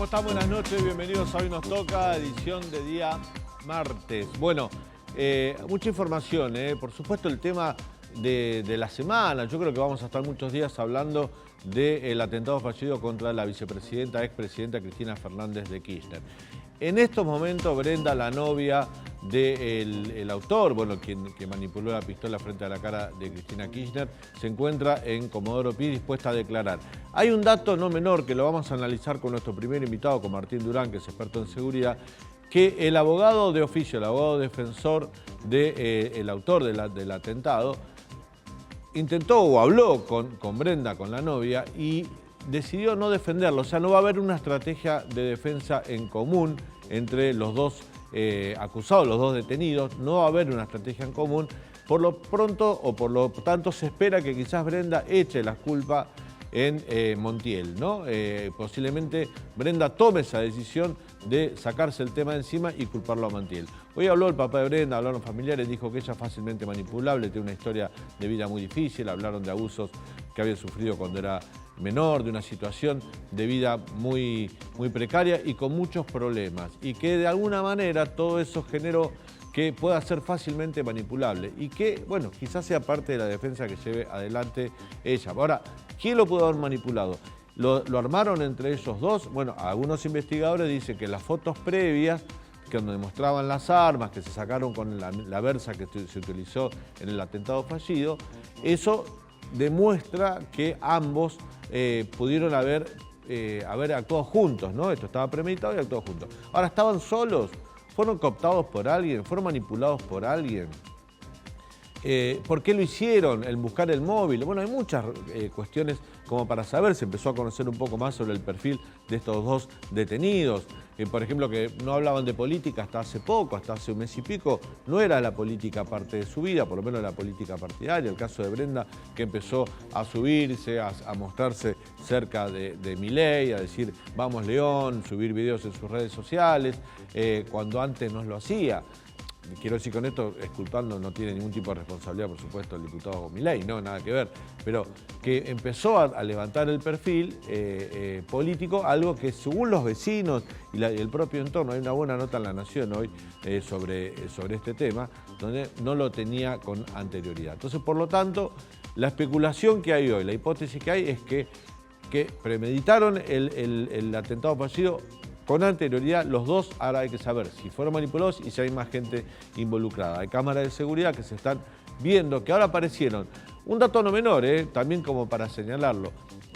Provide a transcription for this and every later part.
¿Cómo están? Buenas noches, bienvenidos a Hoy Nos Toca, edición de día martes. Bueno, mucha información, por supuesto el tema de la semana. Yo creo que vamos a estar muchos días hablando del atentado fallido contra la vicepresidenta, expresidenta Cristina Fernández de Kirchner. En estos momentos, Brenda, la novia del autor, bueno, quien manipuló la pistola frente a la cara de Cristina Kirchner, se encuentra en Comodoro Pi dispuesta a declarar. Hay un dato no menor que lo vamos a analizar con nuestro primer invitado, con Martín Durán, que es experto en seguridad, que el abogado de oficio, el abogado defensor del autor del atentado, intentó o habló con Brenda, con la novia, y decidió no defenderlo. O sea, no va a haber una estrategia de defensa en común entre los dos acusados, los dos detenidos. No va a haber una estrategia en común. Por lo pronto, o por lo tanto, se espera que quizás Brenda eche la culpa en Montiel, ¿no? Posiblemente Brenda tome esa decisión de sacarse el tema de encima y culparlo a Montiel. Hoy habló el papá de Brenda, hablaron familiares, dijo que ella es fácilmente manipulable, tiene una historia de vida muy difícil, hablaron de abusos que había sufrido cuando era menor, de una situación de vida muy precaria y con muchos problemas, y que de alguna manera todo eso generó que pueda ser fácilmente manipulable y que, bueno, quizás sea parte de la defensa que lleve adelante ella. Ahora, ¿quién lo pudo haber manipulado? ¿Lo armaron entre ellos dos? Bueno, algunos investigadores dicen que las fotos previas, que donde demostraban las armas que se sacaron con la Versa que se utilizó en el atentado fallido, eso demuestra que ambos pudieron haber actuado juntos, ¿no? Esto estaba premeditado y actuó juntos. Ahora, ¿estaban solos? ¿Fueron cooptados por alguien? ¿Fueron manipulados por alguien? ¿Por qué lo hicieron? ¿El buscar el móvil? Bueno, hay muchas cuestiones como para saber. Se empezó a conocer un poco más sobre el perfil de estos dos detenidos. Por ejemplo, que no hablaban de política hasta hace poco, hasta hace un mes y pico. No era la política parte de su vida, por lo menos la política partidaria. El caso de Brenda, que empezó a subirse, a mostrarse cerca de Milei, a decir vamos León, subir videos en sus redes sociales, cuando antes no lo hacía. Quiero decir con esto, exculpando, no tiene ningún tipo de responsabilidad, por supuesto, el diputado Milei, no, nada que ver, pero que empezó a levantar el perfil político, algo que según los vecinos y el propio entorno, hay una buena nota en La Nación hoy sobre este tema, donde no lo tenía con anterioridad. Entonces, por lo tanto, la especulación que hay hoy, la hipótesis que hay es que premeditaron el atentado fallido con anterioridad los dos. Ahora hay que saber si fueron manipulados y si hay más gente involucrada. Hay cámaras de seguridad que se están viendo, que ahora aparecieron. Un dato no menor, también como para señalarlo.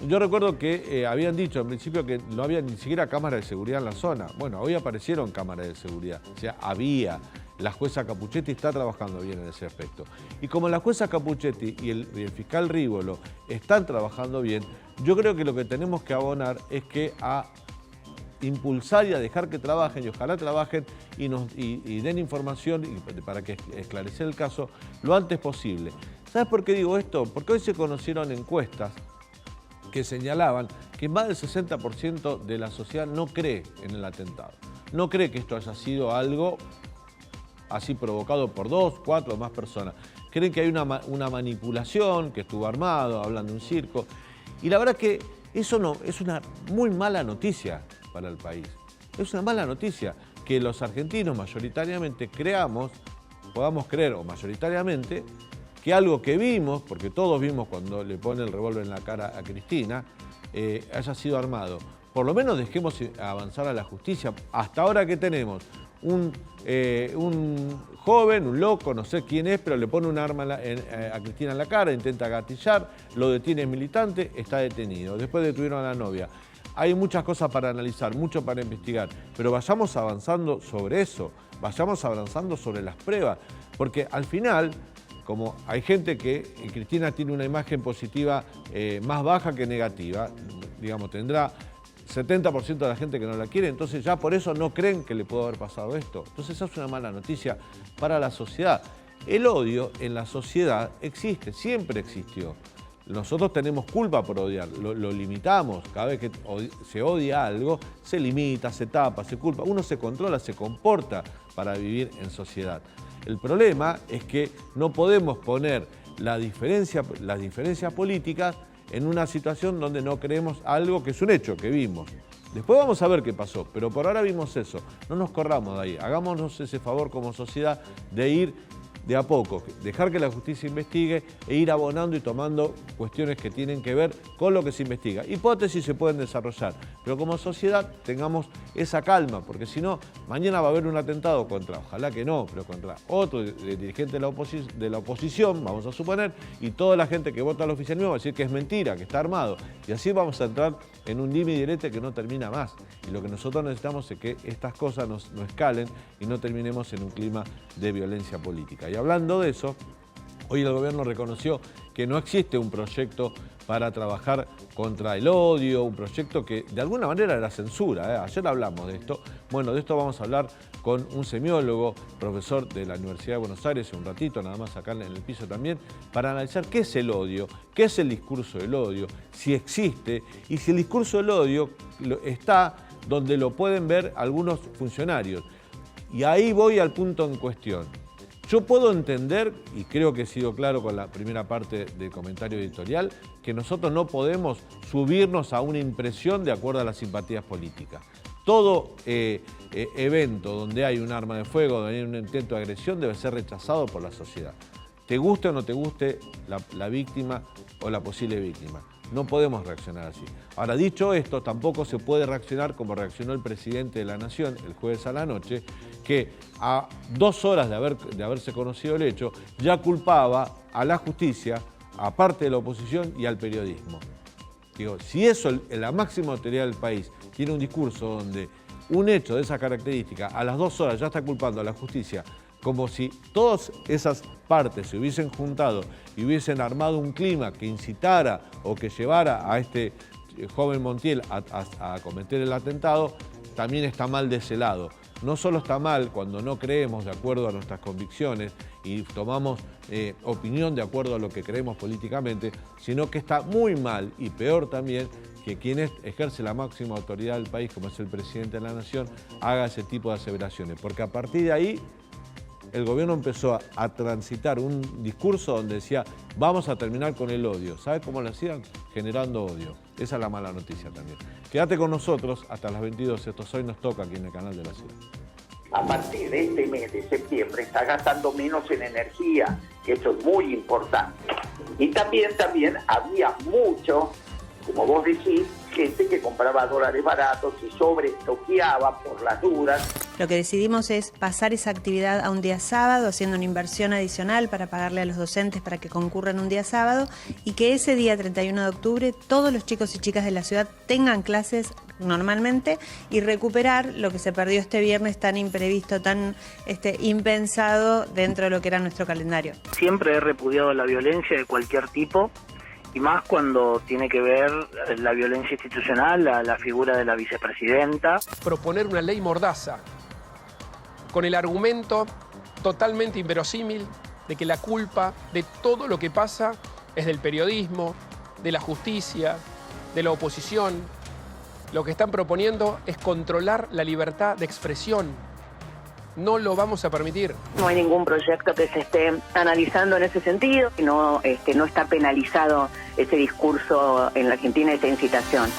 Yo recuerdo que habían dicho en principio que no había ni siquiera cámaras de seguridad en la zona. Bueno, hoy aparecieron cámaras de seguridad. O sea, había. La jueza Capuchetti está trabajando bien en ese aspecto. Y como la jueza Capuchetti y el fiscal Rívolo están trabajando bien, yo creo que lo que tenemos que abonar es que a impulsar y a dejar que trabajen, y ojalá trabajen y den información para que esclarecer el caso lo antes posible. ¿Sabes por qué digo esto? Porque hoy se conocieron encuestas que señalaban que más del 60% de la sociedad no cree en el atentado. No cree que esto haya sido algo así provocado por 2, 4 o más personas. Creen que hay una manipulación, que estuvo armado, hablan de un circo. Y la verdad que eso no, es una muy mala noticia para el país. Es una mala noticia que los argentinos mayoritariamente podamos creer, o mayoritariamente, que algo que vimos, porque todos vimos cuando le pone el revólver en la cara a Cristina, haya sido armado. Por lo menos dejemos avanzar a la justicia. Hasta ahora que tenemos un joven, un loco, no sé quién es, pero le pone un arma a Cristina en la cara, intenta gatillar, lo detiene el militante, está detenido. Después detuvieron a la novia. Hay muchas cosas para analizar, mucho para investigar, pero vayamos avanzando sobre eso, vayamos avanzando sobre las pruebas, porque al final, como hay gente que Cristina tiene una imagen positiva más baja que negativa, digamos, tendrá 70% de la gente que no la quiere, entonces ya por eso no creen que le pudo haber pasado esto. Entonces esa es una mala noticia para la sociedad. El odio en la sociedad existe, siempre existió. Nosotros tenemos culpa por odiar, lo limitamos. Cada vez que se odia algo, se limita, se tapa, se culpa. Uno se controla, se comporta para vivir en sociedad. El problema es que no podemos poner las diferencias políticas en una situación donde no creemos algo que es un hecho, que vimos. Después vamos a ver qué pasó, pero por ahora vimos eso. No nos corramos de ahí, hagámonos ese favor como sociedad de ir de a poco, dejar que la justicia investigue e ir abonando y tomando cuestiones que tienen que ver con lo que se investiga. Hipótesis se pueden desarrollar, pero como sociedad tengamos esa calma, porque si no, mañana va a haber un atentado contra, ojalá que no, pero contra otro dirigente de la oposición, vamos a suponer, y toda la gente que vota al oficialismo va a decir que es mentira, que está armado, y así vamos a entrar en un dime y direte que no termina más. Y lo que nosotros necesitamos es que estas cosas no escalen y no terminemos en un clima de violencia política. Y hablando de eso, hoy el gobierno reconoció que no existe un proyecto para trabajar contra el odio, un proyecto que de alguna manera era censura. Ayer hablamos de esto. Bueno, de esto vamos a hablar con un semiólogo, profesor de la Universidad de Buenos Aires, un ratito nada más acá en el piso también, para analizar qué es el odio, qué es el discurso del odio, si existe y si el discurso del odio está donde lo pueden ver algunos funcionarios. Y ahí voy al punto en cuestión. Yo puedo entender, y creo que he sido claro con la primera parte del comentario editorial, que nosotros no podemos subirnos a una impresión de acuerdo a las simpatías políticas. Todo evento donde hay un arma de fuego, donde hay un intento de agresión, debe ser rechazado por la sociedad. Te guste o no te guste la víctima o la posible víctima. No podemos reaccionar así. Ahora, dicho esto, tampoco se puede reaccionar como reaccionó el presidente de la Nación el jueves a la noche, que a 2 horas de haberse conocido el hecho, ya culpaba a la justicia, a parte de la oposición y al periodismo. Digo, si eso, la máxima autoridad del país, tiene un discurso donde un hecho de esa característica a las 2 horas ya está culpando a la justicia, como si todas esas partes se hubiesen juntado y hubiesen armado un clima que incitara o que llevara a este joven Montiel a cometer el atentado, también está mal de ese lado. No solo está mal cuando no creemos de acuerdo a nuestras convicciones y tomamos opinión de acuerdo a lo que creemos políticamente, sino que está muy mal y peor también que quien ejerce la máxima autoridad del país, como es el presidente de la Nación, haga ese tipo de aseveraciones. Porque a partir de ahí el gobierno empezó a transitar un discurso donde decía vamos a terminar con el odio. ¿Sabe cómo lo hacían? Generando odio. Esa es la mala noticia también. Quédate con nosotros hasta las 22. Esto Hoy Nos Toca aquí en el canal de la ciudad. A partir de este mes de septiembre está gastando menos en energía, que eso es muy importante. Y también había mucho, como vos decís, gente que compraba dólares baratos y sobreestoqueaba por las dudas. Lo que decidimos es pasar esa actividad a un día sábado, haciendo una inversión adicional para pagarle a los docentes para que concurran un día sábado y que ese día 31 de octubre todos los chicos y chicas de la ciudad tengan clases normalmente y recuperar lo que se perdió este viernes tan imprevisto, tan impensado dentro de lo que era nuestro calendario. Siempre he repudiado la violencia de cualquier tipo, y más cuando tiene que ver la violencia institucional, la figura de la vicepresidenta. Proponer una ley mordaza, con el argumento totalmente inverosímil de que la culpa de todo lo que pasa es del periodismo, de la justicia, de la oposición. Lo que están proponiendo es controlar la libertad de expresión. No lo vamos a permitir. No hay ningún proyecto que se esté analizando en ese sentido. No está penalizado ese discurso en la Argentina, esa incitación.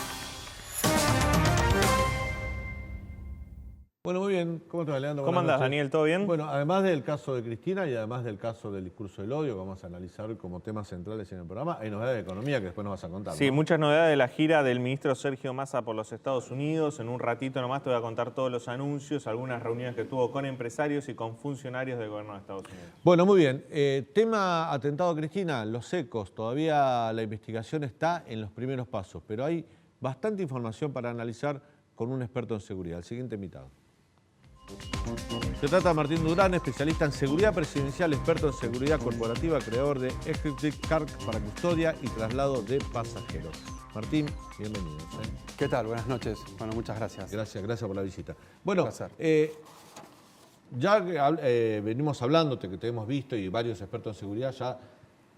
Bueno, muy bien. ¿Cómo te va, Leandro? ¿Cómo andás, Daniel? ¿Todo bien? Bueno, además del caso de Cristina y además del caso del discurso del odio, que vamos a analizar como temas centrales en el programa, hay novedades de economía que después nos vas a contar, Sí, ¿no? muchas novedades de la gira del ministro Sergio Massa por los Estados Unidos. En un ratito nomás te voy a contar todos los anuncios, algunas reuniones que tuvo con empresarios y con funcionarios del gobierno de Estados Unidos. Bueno, muy bien. Tema atentado a Cristina, los ecos. Todavía la investigación está en los primeros pasos, pero hay bastante información para analizar con un experto en seguridad. El siguiente invitado. Se trata de Martín Durán, especialista en seguridad presidencial, experto en seguridad corporativa, creador de Encrypted Card para custodia y traslado de pasajeros. Martín, bienvenido. ¿Qué tal? Buenas noches. Bueno, muchas gracias. Gracias por la visita. Bueno, Un placer. ya venimos hablándote, que te hemos visto y varios expertos en seguridad ya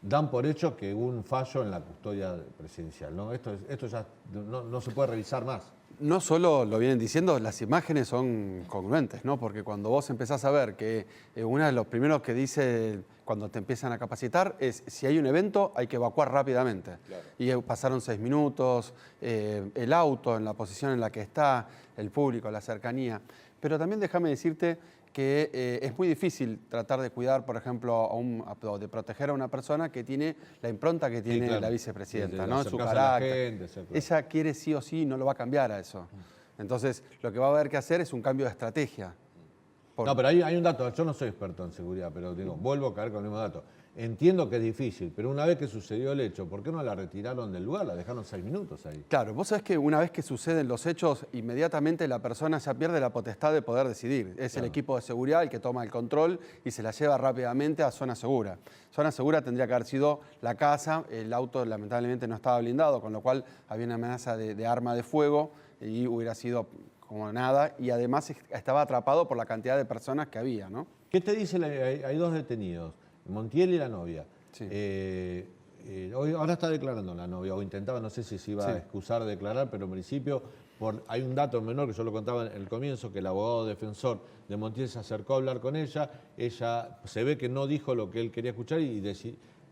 dan por hecho que hubo un fallo en la custodia presidencial, ¿no? Esto ya no se puede revisar más. No solo lo vienen diciendo, las imágenes son congruentes, ¿no? Porque cuando vos empezás a ver que uno de los primeros que dice cuando te empiezan a capacitar es, si hay un evento, hay que evacuar rápidamente. Claro. Y pasaron 6 minutos, el auto en la posición en la que está, el público, la cercanía. Pero también déjame decirte que es muy difícil tratar de cuidar, por ejemplo, de proteger a una persona que tiene la impronta que tiene la vicepresidenta, ¿no? Su carácter. Ella quiere sí o sí, no lo va a cambiar a eso. Entonces, lo que va a haber que hacer es un cambio de estrategia. No, pero hay un dato, yo no soy experto en seguridad, pero digo, vuelvo a caer con el mismo dato. Entiendo que es difícil, pero una vez que sucedió el hecho, ¿por qué no la retiraron del lugar? La dejaron 6 minutos ahí. Claro, vos sabés que una vez que suceden los hechos, inmediatamente la persona ya pierde la potestad de poder decidir. Es el equipo de seguridad el que toma el control y se la lleva rápidamente a zona segura. Zona segura tendría que haber sido la casa, el auto lamentablemente no estaba blindado, con lo cual había una amenaza de arma de fuego y hubiera sido como nada, y además estaba atrapado por la cantidad de personas que había, ¿no? ¿Qué te dice? Hay 2 detenidos, Montiel y la novia. Sí. Ahora está declarando la novia, o intentaba, no sé si se iba a excusar de declarar, pero en principio hay un dato menor que yo lo contaba en el comienzo, que el abogado defensor de Montiel se acercó a hablar con ella se ve que no dijo lo que él quería escuchar y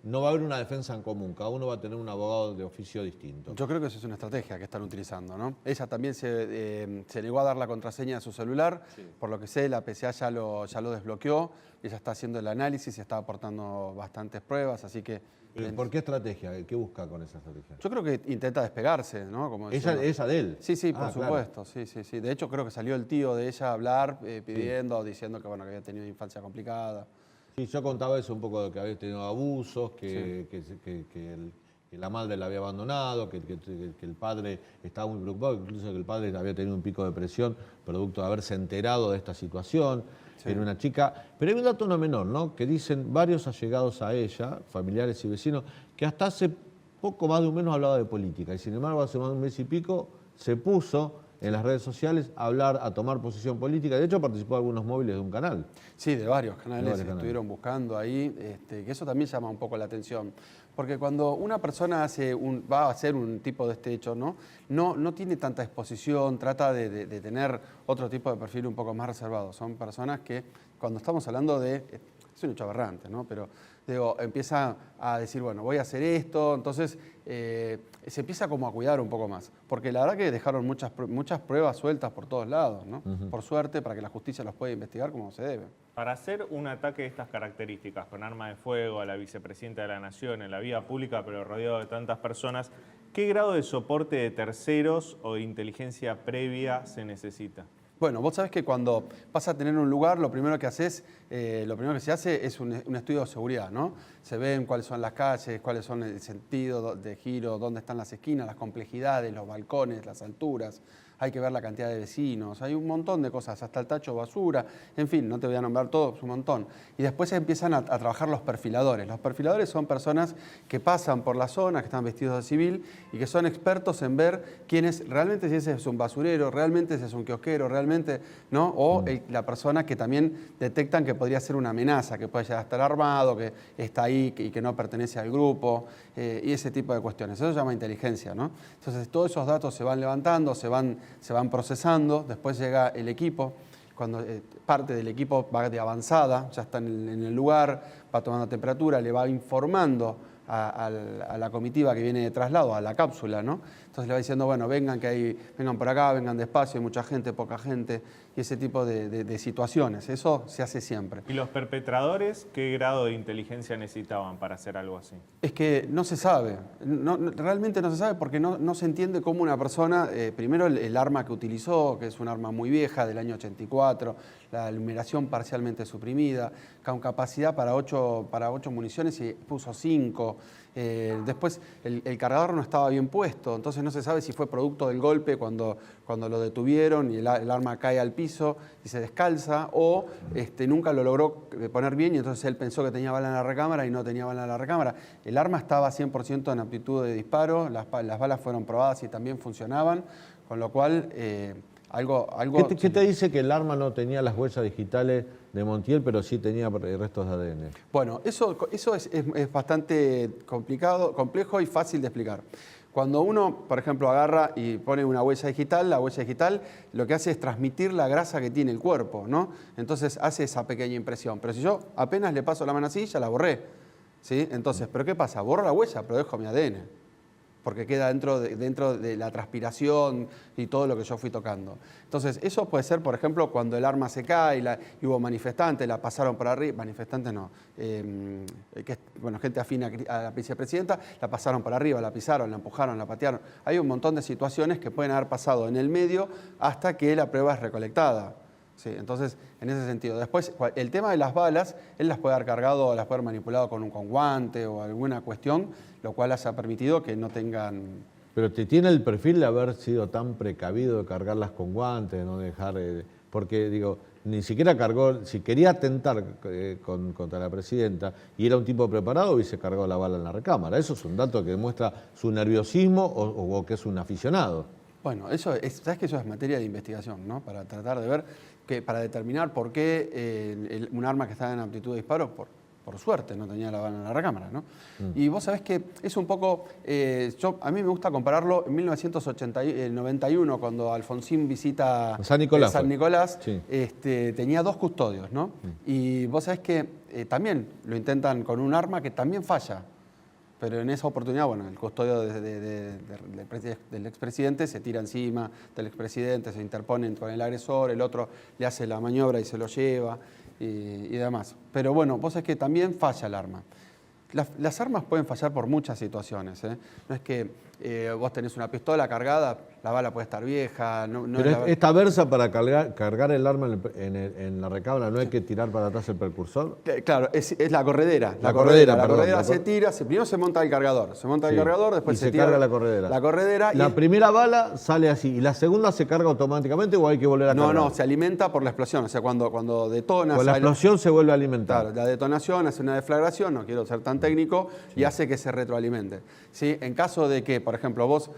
no va a haber una defensa en común, cada uno va a tener un abogado de oficio distinto. Yo creo que eso es una estrategia que están utilizando, ¿no? Ella también se negó a dar la contraseña de su celular, por lo que sé, la PCA ya lo desbloqueó, ella está haciendo el análisis y está aportando bastantes pruebas, así que... ¿Por qué estrategia? ¿Qué busca con esa estrategia? Yo creo que intenta despegarse, ¿no? Como ¿Ella de él? Sí, por supuesto, claro. Sí. De hecho, creo que salió el tío de ella a hablar, pidiendo, diciendo que, bueno, que había tenido una infancia complicada. Sí, yo contaba eso un poco de que había tenido abusos, que la madre la había abandonado, que el padre estaba muy preocupado, incluso que el padre había tenido un pico de depresión producto de haberse enterado de esta situación. Sí. Era una chica, pero hay un dato no menor, ¿no? Que dicen varios allegados a ella, familiares y vecinos, que hasta hace poco más de un mes no hablaba de política, y sin embargo hace más de un mes y pico se puso en las redes sociales a tomar posición política. De hecho, participó en algunos móviles de un canal. Sí, de varios canales estuvieron buscando ahí, que eso también llama un poco la atención. Porque cuando una persona va a hacer un tipo de este hecho, no tiene tanta exposición, trata de tener otro tipo de perfil un poco más reservado. Son personas que, cuando estamos hablando de... Es un hecho aberrante, ¿no? Pero empieza a decir, bueno, voy a hacer esto, entonces se empieza como a cuidar un poco más. Porque la verdad que dejaron muchas pruebas sueltas por todos lados, ¿no? Por suerte, para que la justicia los pueda investigar como se debe. Para hacer un ataque de estas características, con arma de fuego a la vicepresidenta de la Nación en la vía pública, pero rodeado de tantas personas, ¿qué grado de soporte de terceros o de inteligencia previa se necesita? Bueno, vos sabés que cuando vas a tener un lugar, lo primero que se hace es un estudio de seguridad, ¿no? Se ven cuáles son las calles, cuáles son el sentido de giro, dónde están las esquinas, las complejidades, los balcones, las alturas. Hay que ver la cantidad de vecinos, hay un montón de cosas, hasta el tacho de basura, en fin, no te voy a nombrar todo, es un montón. Y después empiezan a trabajar los perfiladores. Los perfiladores son personas que pasan por la zona, que están vestidos de civil y que son expertos en ver quién es, realmente si ese es un basurero, realmente ese es un kiosquero, realmente, ¿no? O la persona que también detectan que podría ser una amenaza, que puede llegar a estar armado, que está ahí y que no pertenece al grupo, y ese tipo de cuestiones. Eso se llama inteligencia, ¿no? Entonces todos esos datos se van levantando, se van procesando, después llega el equipo, cuando parte del equipo va de avanzada, ya está en el lugar, va tomando temperatura, le va informando a la comitiva que viene de traslado, a la cápsula, ¿no? Entonces le va diciendo, bueno, vengan por acá, vengan despacio, hay mucha gente, poca gente, y ese tipo de situaciones. Eso se hace siempre. ¿Y los perpetradores qué grado de inteligencia necesitaban para hacer algo así? Es que no se sabe, realmente no se sabe porque no se entiende cómo una persona, primero el arma que utilizó, que es un arma muy vieja del año 84, la numeración parcialmente suprimida, con capacidad para 8 municiones y puso 5. Después el cargador no estaba bien puesto, entonces no se sabe si fue producto del golpe cuando lo detuvieron y el arma cae al piso y se descalza, o nunca lo logró poner bien y entonces él pensó que tenía bala en la recámara y no tenía bala en la recámara. El arma estaba 100% en aptitud de disparo, las balas fueron probadas y también funcionaban, con lo cual... ¿Qué te dice que el arma no tenía las huellas digitales de Montiel, pero sí tenía restos de ADN? Bueno, eso es bastante complejo y fácil de explicar. Cuando uno, por ejemplo, agarra y pone una huella digital, la huella digital lo que hace es transmitir la grasa que tiene el cuerpo, ¿no? Entonces hace esa pequeña impresión. Pero si yo apenas le paso la mano así, ya la borré, ¿sí? Entonces, ¿pero qué pasa? Borro la huella, pero dejo mi ADN. Porque queda dentro de la transpiración y todo lo que yo fui tocando. Entonces, eso puede ser, por ejemplo, cuando el arma se cae y hubo manifestantes, la pasaron por arriba, manifestantes no, gente afín a la vicepresidenta, la pasaron por arriba, la pisaron, la empujaron, la patearon. Hay un montón de situaciones que pueden haber pasado en el medio hasta que la prueba es recolectada. Sí, entonces, en ese sentido. Después, el tema de las balas, él las puede haber cargado o las puede haber manipulado con guante o alguna cuestión, lo cual haya permitido que no tengan... Pero te tiene el perfil de haber sido tan precavido de cargarlas con guantes, de no dejar... porque, digo, ni siquiera cargó... Si quería atentar contra la presidenta y era un tipo preparado, hubiese cargado la bala en la recámara. Eso es un dato que demuestra su nerviosismo o que es un aficionado. Bueno, sabes que eso es materia de investigación, ¿no? Para tratar de ver, para determinar por qué un arma que estaba en aptitud de disparo, por suerte, no tenía la bala en la recámara, ¿no? Y vos sabés que es un poco, a mí me gusta compararlo en 1991, cuando Alfonsín visita San Nicolás, sí. Tenía 2 custodios, ¿no? Y vos sabés que también lo intentan con un arma que también falla. Pero en esa oportunidad, bueno, el custodio del expresidente se tira encima del expresidente, se interpone con el agresor, el otro le hace la maniobra y se lo lleva y demás. Pero bueno, vos sabés que también falla el arma. Las armas pueden fallar por muchas situaciones, ¿eh? No es que vos tenés una pistola cargada, la bala puede estar vieja. Pero esta versa para cargar el arma en la recámara, ¿no hay que tirar para atrás el precursor? Claro, es la corredera. La corredera se tira, primero se monta el cargador. Se monta el cargador, después se carga la corredera. La corredera. La primera bala sale así, ¿y la segunda se carga automáticamente o hay que volver a cargar? No, se alimenta por la explosión. O sea, cuando detona... Con la explosión se vuelve a alimentar. Claro, la detonación hace una deflagración, no quiero ser tan técnico, y hace que se retroalimente. ¿Sí? En caso de que, por ejemplo, vos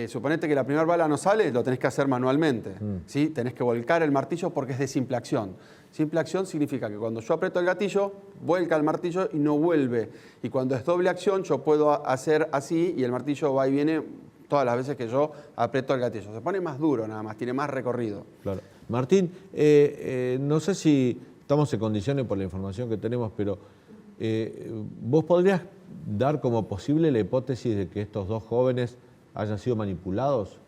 suponete que la primera bala no sale, lo tenés que hacer manualmente. ¿Sí? Tenés que volcar el martillo porque es de simple acción. Simple acción significa que cuando yo aprieto el gatillo, vuelca el martillo y no vuelve. Y cuando es doble acción, yo puedo hacer así y el martillo va y viene todas las veces que yo aprieto el gatillo. Se pone más duro nada más, tiene más recorrido. Claro. Martín, no sé si estamos en condiciones por la información que tenemos, pero ¿vos podrías dar como posible la hipótesis de que estos 2 jóvenes hayan sido manipulados?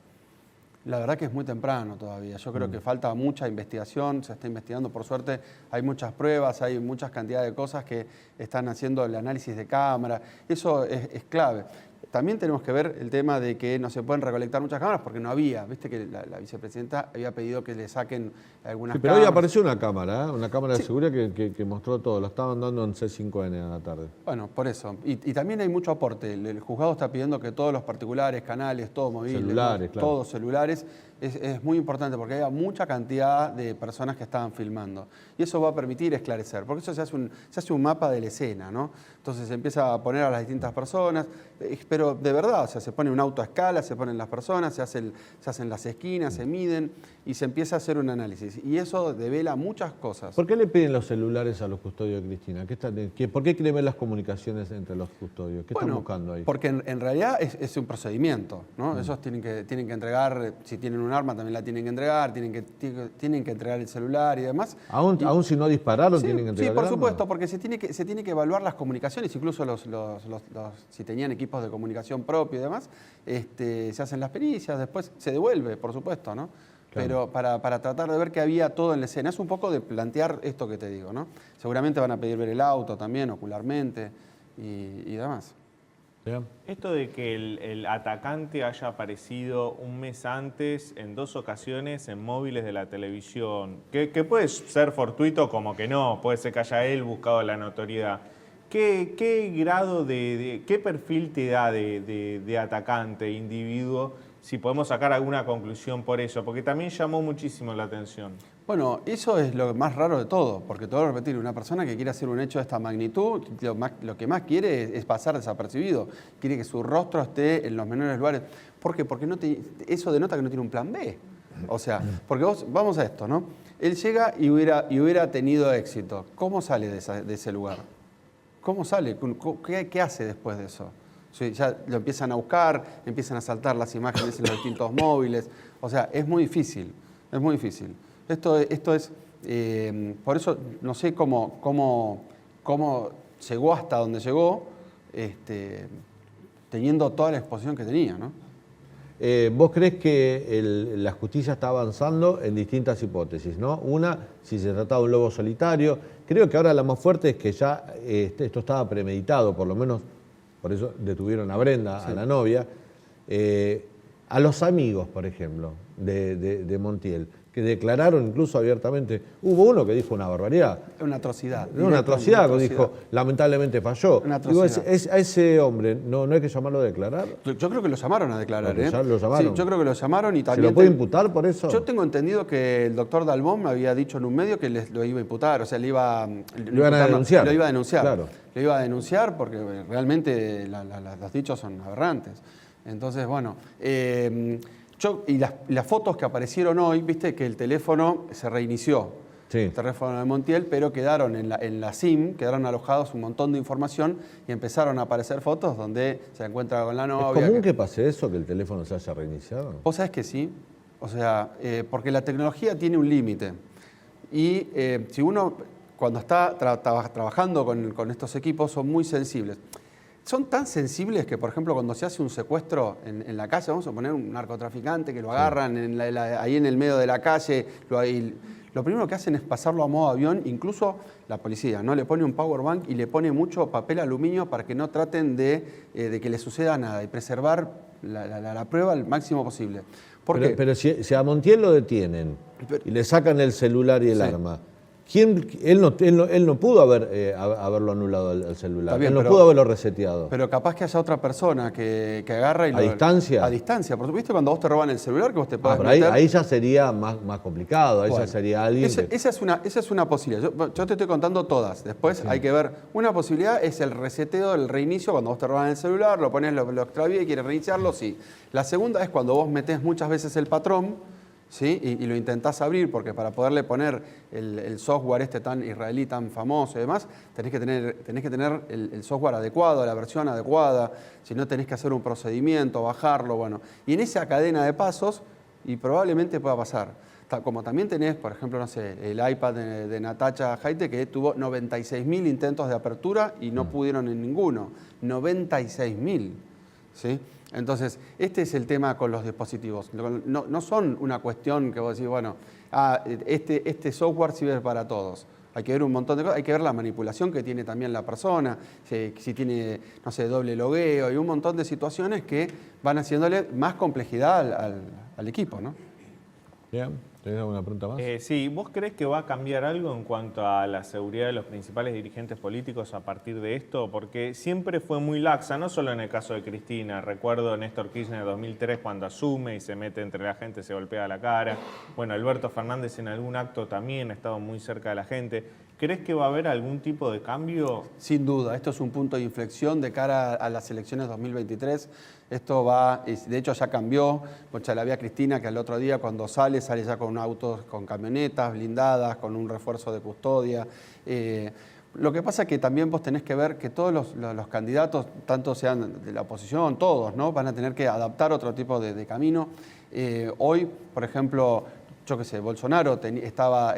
La verdad que es muy temprano todavía. Yo creo que falta mucha investigación, se está investigando, por suerte hay muchas pruebas, hay muchas cantidades de cosas que están haciendo el análisis de cámara. Eso es clave. También tenemos que ver el tema de que no se pueden recolectar muchas cámaras porque no había. Viste que la vicepresidenta había pedido que le saquen algunas cámaras. Pero hoy apareció una cámara de seguridad que mostró todo. Lo estaban dando en C5N a la tarde. Bueno, por eso. Y también hay mucho aporte. El juzgado está pidiendo que todos los particulares, canales, todos móviles, celulares, claro. Todos celulares, es muy importante porque hay mucha cantidad de personas que estaban filmando. Y eso va a permitir esclarecer, porque eso se hace un mapa de la escena, ¿no? Entonces se empieza a poner a las distintas personas, pero de verdad, o sea, se pone un auto a escala, se ponen las personas, se hacen las esquinas, se miden y se empieza a hacer un análisis. Y eso devela muchas cosas. ¿Por qué le piden los celulares a los custodios de Cristina? ¿Por qué quieren ver las comunicaciones entre los custodios? ¿Qué están buscando ahí? Porque en realidad es un procedimiento, ¿no? Esos tienen que entregar, si tienen un arma también la tienen que entregar, tienen que entregar el celular y demás. ¿Aún si no dispararon tienen que entregar el arma? Sí, por supuesto, porque se tiene que evaluar las comunicaciones, incluso si tenían equipos de comunicación propio y demás, se hacen las pericias, después se devuelve, por supuesto, ¿no? Claro. Pero para tratar de ver que había todo en la escena. Es un poco de plantear esto que te digo, ¿no? Seguramente van a pedir ver el auto también, ocularmente y demás. Bien. Esto de que el atacante haya aparecido un mes antes en 2 ocasiones en móviles de la televisión, que puede ser fortuito como que no, puede ser que haya él buscado la notoriedad. ¿Qué grado qué perfil te da de atacante, individuo, si podemos sacar alguna conclusión por eso? Porque también llamó muchísimo la atención. Bueno, eso es lo más raro de todo, porque te voy a repetir, una persona que quiere hacer un hecho de esta magnitud, lo que más quiere es pasar desapercibido, quiere que su rostro esté en los menores lugares. ¿Por qué? Porque eso denota que no tiene un plan B. O sea, porque vamos a esto, ¿no? Él llega y hubiera tenido éxito. ¿Cómo sale de ese lugar? ¿Cómo sale? ¿Qué hace después de eso? Sí, ya lo empiezan a buscar, empiezan a saltar las imágenes en los distintos móviles. O sea, es muy difícil, es muy difícil. Esto es, por eso no sé cómo llegó hasta donde llegó, teniendo toda la exposición que tenía, ¿no? ¿Vos crees que la justicia está avanzando en distintas hipótesis, ¿no? Una, si se trataba de un lobo solitario. Creo que ahora la más fuerte es que ya esto estaba premeditado, por lo menos, por eso detuvieron a Brenda, sí, a la novia. A los amigos, por ejemplo, de Montiel, que declararon incluso abiertamente. Hubo uno que dijo una barbaridad. Una atrocidad. Una atrocidad, que dijo, lamentablemente falló. Digo, a ese hombre, ¿no hay que llamarlo a declarar? Yo creo que lo llamaron a declarar. ¿Lo llamaron? Sí, yo creo que lo llamaron y también... ¿Se lo puede imputar por eso? Yo tengo entendido que el doctor Dalbón me había dicho en un medio que lo iba a imputar, o sea, lo iban a denunciar. Lo iba a denunciar. Claro. Lo iba a denunciar porque realmente los dichos son aberrantes. Entonces, bueno... y las fotos que aparecieron hoy, viste que el teléfono se reinició, sí, el teléfono de Montiel, pero quedaron en la SIM, quedaron alojados un montón de información y empezaron a aparecer fotos donde se encuentra con la novia. ¿Es común que pase eso, que el teléfono se haya reiniciado? Vos sabés que sí, o sea, porque la tecnología tiene un límite y si uno cuando está trabajando con estos equipos son muy sensibles. Son tan sensibles que, por ejemplo, cuando se hace un secuestro en la calle, vamos a poner un narcotraficante que lo agarran ahí en el medio de la calle, lo primero que hacen es pasarlo a modo avión, incluso la policía, ¿no? Le pone un power bank y le pone mucho papel aluminio para que no traten de que le suceda nada y preservar la prueba al máximo posible. Pero si a Montiel lo detienen y le sacan el celular y el arma, él no pudo haberlo anulado el celular, bien, él no pudo haberlo reseteado. Pero capaz que haya otra persona que agarra y ¿A distancia? A distancia. Por supuesto, cuando vos te roban el celular, que vos te puedas pero ahí ya sería más complicado, ahí ya sería alguien esa es una posibilidad. Yo te estoy contando todas. Después hay que ver. Una posibilidad es el reseteo, el reinicio, cuando vos te roban el celular, lo pones, lo extravías y quieres reiniciarlo, sí. La segunda es cuando vos metés muchas veces el patrón, ¿sí? Y lo intentás abrir, porque para poderle poner el software tan israelí, tan famoso y demás, tenés que tener el software adecuado, la versión adecuada, si no tenés que hacer un procedimiento, bajarlo, bueno. Y en esa cadena de pasos, y probablemente pueda pasar. Como también tenés, por ejemplo, no sé, el iPad de Natacha Jaite, que tuvo 96.000 intentos de apertura y no pudieron en ninguno. 96.000, ¿sí? Entonces, este es el tema con los dispositivos. No son una cuestión que vos decís, bueno, este software sirve para todos. Hay que ver un montón de cosas, hay que ver la manipulación que tiene también la persona, si tiene, no sé, doble logueo y un montón de situaciones que van haciéndole más complejidad al equipo, ¿no? Bien. ¿Tenés alguna pregunta más? Sí, ¿vos creés que va a cambiar algo en cuanto a la seguridad de los principales dirigentes políticos a partir de esto? Porque siempre fue muy laxa, no solo en el caso de Cristina. Recuerdo Néstor Kirchner en 2003 cuando asume y se mete entre la gente, se golpea la cara. Bueno, Alberto Fernández en algún acto también ha estado muy cerca de la gente. ¿Crees que va a haber algún tipo de cambio? Sin duda, esto es un punto de inflexión de cara a las elecciones 2023. Esto de hecho ya cambió. La vi a Cristina que al otro día cuando sale ya con autos, con camionetas blindadas, con un refuerzo de custodia. Lo que pasa es que también vos tenés que ver que todos los candidatos, tanto sean de la oposición, todos, ¿no? Van a tener que adaptar otro tipo de camino. Hoy, por ejemplo, yo qué sé, Bolsonaro estaba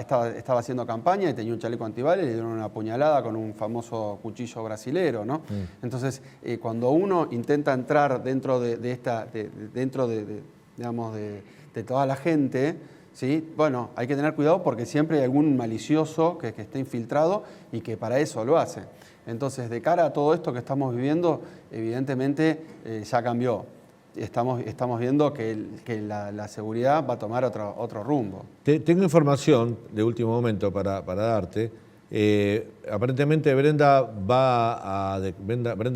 haciendo campaña y tenía un chaleco antibalas y le dieron una puñalada con un famoso cuchillo brasilero, ¿no? Entonces, cuando uno intenta entrar dentro de toda la gente, ¿sí? Bueno, hay que tener cuidado porque siempre hay algún malicioso que esté infiltrado y que para eso lo hace. Entonces, de cara a todo esto que estamos viviendo, evidentemente ya cambió. Estamos viendo que la seguridad va a tomar otro rumbo. Tengo información de último momento para darte. Aparentemente Brenda